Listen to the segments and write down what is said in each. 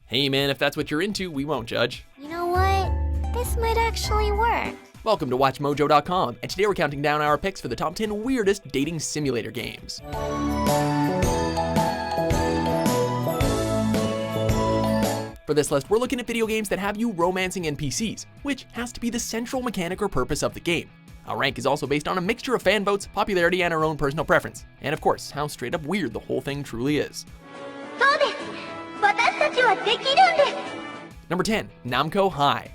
Hey man, if that's what you're into, we won't judge. You know what? This might actually work. Welcome to WatchMojo.com, and today we're counting down our picks for the top 10 weirdest dating simulator games. For this list, we're looking at video games that have you romancing NPCs, which has to be the central mechanic or purpose of the game. Our rank is also based on a mixture of fan votes, popularity, and our own personal preference. And of course, how straight up weird the whole thing truly is. Number 10, Namco High.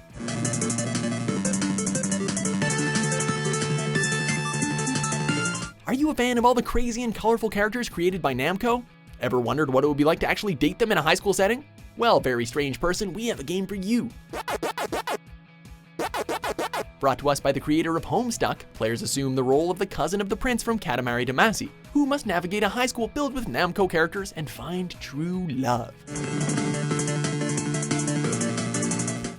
Are you a fan of all the crazy and colorful characters created by Namco? Ever wondered what it would be like to actually date them in a high school setting? Well, very strange person, we have a game for you. Brought to us by the creator of Homestuck, players assume the role of the cousin of the prince from Katamari Damacy, who must navigate a high school filled with Namco characters and find true love.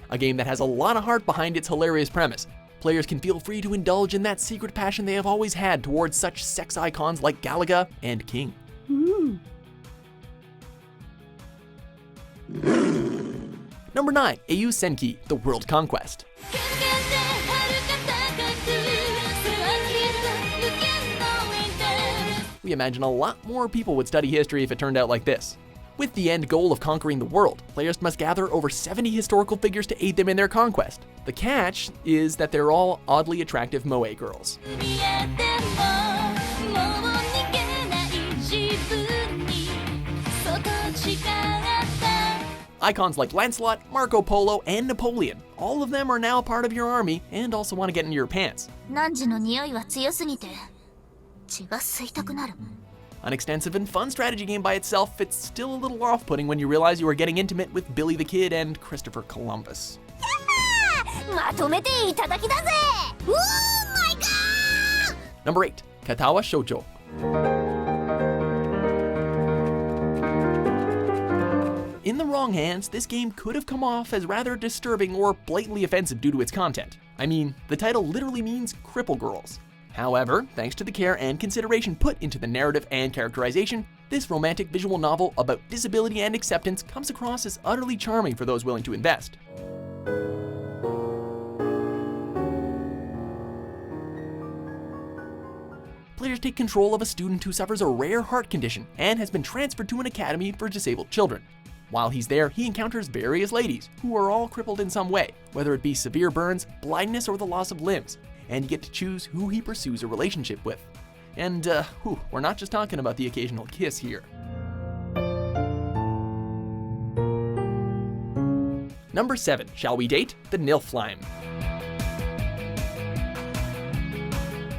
A game that has a lot of heart behind its hilarious premise. Players can feel free to indulge in that secret passion they have always had towards such sex icons like Galaga and King. Number 9, Eiyuu Senki, the World Conquest. We imagine a lot more people would study history if it turned out like this. With the end goal of conquering the world, players must gather over 70 historical figures to aid them in their conquest. The catch is that they're all oddly attractive moe girls. Icons like Lancelot, Marco Polo, and Napoleon, all of them are now part of your army and also want to get into your pants. An extensive and fun strategy game by itself, it's still a little off-putting when you realize you are getting intimate with Billy the Kid and Christopher Columbus. Number 8, Katawa Shoujo. In the wrong hands, this game could have come off as rather disturbing or blatantly offensive due to its content. I mean, the title literally means cripple girls. However, thanks to the care and consideration put into the narrative and characterization, this romantic visual novel about disability and acceptance comes across as utterly charming for those willing to invest. Players take control of a student who suffers a rare heart condition and has been transferred to an academy for disabled children. While he's there, he encounters various ladies who are all crippled in some way, whether it be severe burns, blindness, or the loss of limbs, and you get to choose who he pursues a relationship with. And we're not just talking about the occasional kiss here. Number 7, shall we date? The Niflheim.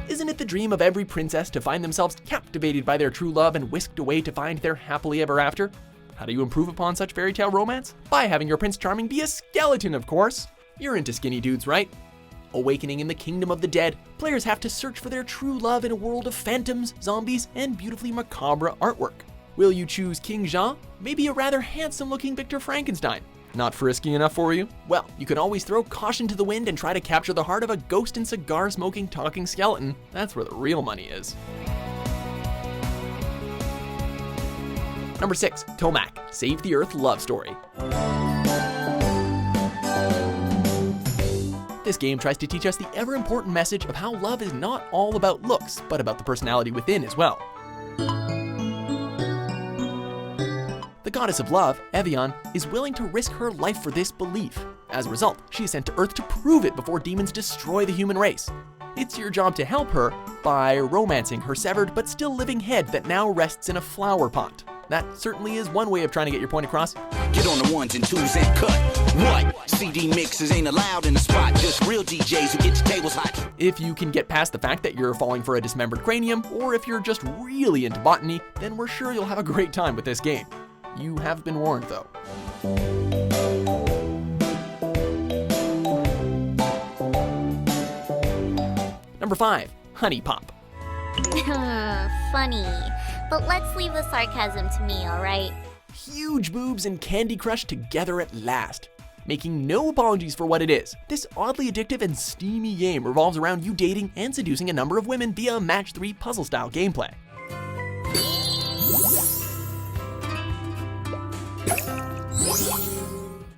Isn't it the dream of every princess to find themselves captivated by their true love and whisked away to find their happily ever after? How do you improve upon such fairy tale romance? By having your Prince Charming be a skeleton, of course. You're into skinny dudes, right? Awakening in the kingdom of the dead, players have to search for their true love in a world of phantoms, zombies, and beautifully macabre artwork. Will you choose King Jean? Maybe a rather handsome-looking Victor Frankenstein. Not frisky enough for you? Well, you can always throw caution to the wind and try to capture the heart of a ghost and cigar-smoking talking skeleton. That's where the real money is. Number 6, Tomac, Save the Earth Love Story. This game tries to teach us the ever-important message of how love is not all about looks, but about the personality within as well. The goddess of love, Evian, is willing to risk her life for this belief. As a result, she is sent to Earth to prove it before demons destroy the human race. It's your job to help her by romancing her severed but still living head that now rests in a flower pot. That certainly is one way of trying to get your point across. Get on the ones and twos and cut. What? CD mixes ain't allowed in the spot. Just real DJs who get your tables hot. If you can get past the fact that you're falling for a dismembered cranium, or if you're just really into botany, then we're sure you'll have a great time with this game. You have been warned, though. Number 5, HuniePop. Funny. But let's leave the sarcasm to me, alright? Huge boobs and Candy Crush together at last. Making no apologies for what it is, this oddly addictive and steamy game revolves around you dating and seducing a number of women via match 3 puzzle-style gameplay.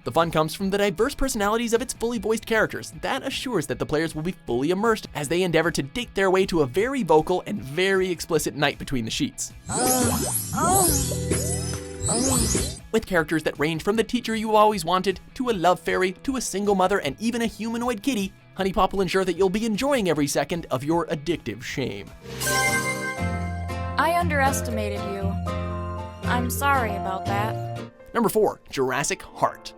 The fun comes from the diverse personalities of its fully voiced characters. That assures that the players will be fully immersed as they endeavor to date their way to a very vocal and very explicit night between the sheets. With characters that range from the teacher you always wanted, to a love fairy, to a single mother, and even a humanoid kitty, HuniePop will ensure that you'll be enjoying every second of your addictive shame. I underestimated you. I'm sorry about that. Number 4, Jurassic Heart.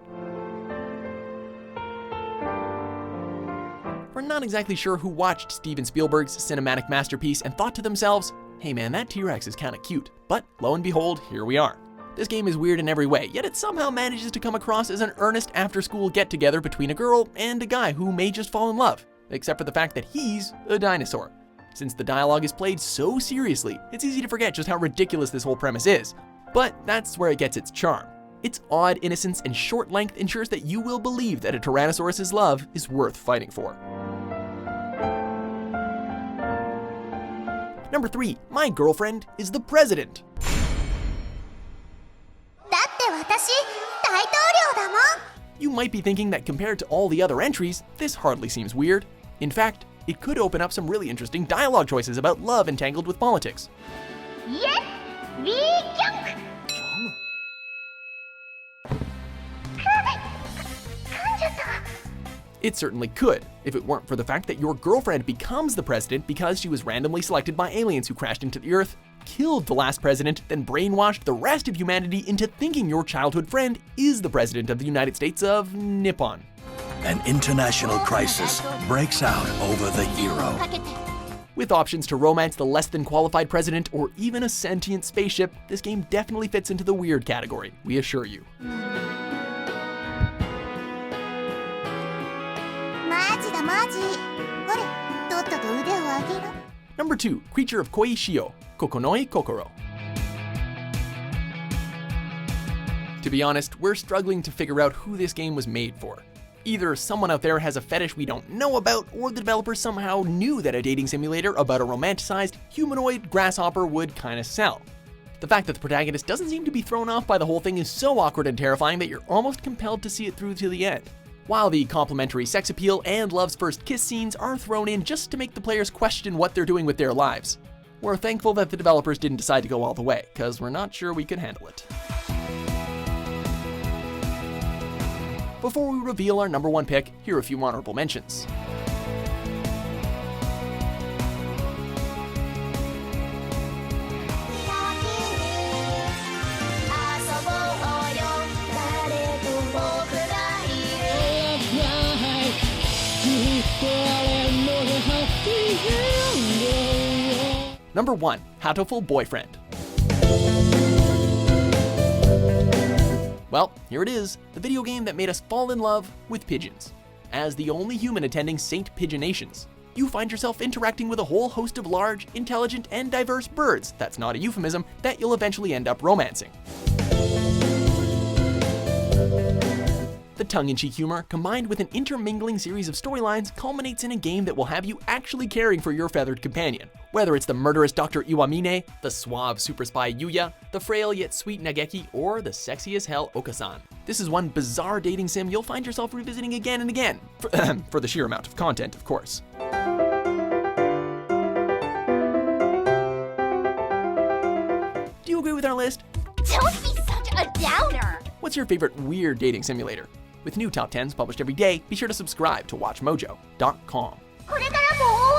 We're not exactly sure who watched Steven Spielberg's cinematic masterpiece and thought to themselves, hey man, that T-Rex is kinda cute. But lo and behold, here we are. This game is weird in every way, yet it somehow manages to come across as an earnest after-school get-together between a girl and a guy who may just fall in love, except for the fact that he's a dinosaur. Since the dialogue is played so seriously, it's easy to forget just how ridiculous this whole premise is. But that's where it gets its charm. Its odd innocence and short length ensures that you will believe that a Tyrannosaurus's love is worth fighting for. Number 3, My Girlfriend is the President. You might be thinking that compared to all the other entries, this hardly seems weird. In fact, it could open up some really interesting dialogue choices about love entangled with politics. Yes, we can. It certainly could, if it weren't for the fact that your girlfriend becomes the president because she was randomly selected by aliens who crashed into the Earth, killed the last president, then brainwashed the rest of humanity into thinking your childhood friend is the president of the United States of Nippon. An international crisis breaks out over the hero. With options to romance the less than qualified president or even a sentient spaceship, this game definitely fits into the weird category, we assure you. Number 2, Creature of Koi Shio, Kokonoi Kokoro. To be honest, we're struggling to figure out who this game was made for. Either someone out there has a fetish we don't know about, or the developers somehow knew that a dating simulator about a romanticized humanoid grasshopper would kinda sell. The fact that the protagonist doesn't seem to be thrown off by the whole thing is so awkward and terrifying that you're almost compelled to see it through to the end. While the complimentary sex appeal and love's first kiss scenes are thrown in just to make the players question what they're doing with their lives. We're thankful that the developers didn't decide to go all the way, because we're not sure we could handle it. Before we reveal our number 1 pick, here are a few honorable mentions. Number 1, Hatoful Boyfriend. Well, here it is, the video game that made us fall in love with pigeons. As the only human attending St. Pigeonations, you find yourself interacting with a whole host of large, intelligent, and diverse birds, that's not a euphemism, that you'll eventually end up romancing. The tongue-in-cheek humor, combined with an intermingling series of storylines, culminates in a game that will have you actually caring for your feathered companion. Whether it's the murderous Dr. Iwamine, the suave super spy Yuya, the frail yet sweet Nageki, or the sexy as hell Okasan. This is one bizarre dating sim you'll find yourself revisiting again and again, for the sheer amount of content, of course. Do you agree with our list? Don't be such a downer. What's your favorite weird dating simulator? With new top 10s published every day, be sure to subscribe to WatchMojo.com. これからも応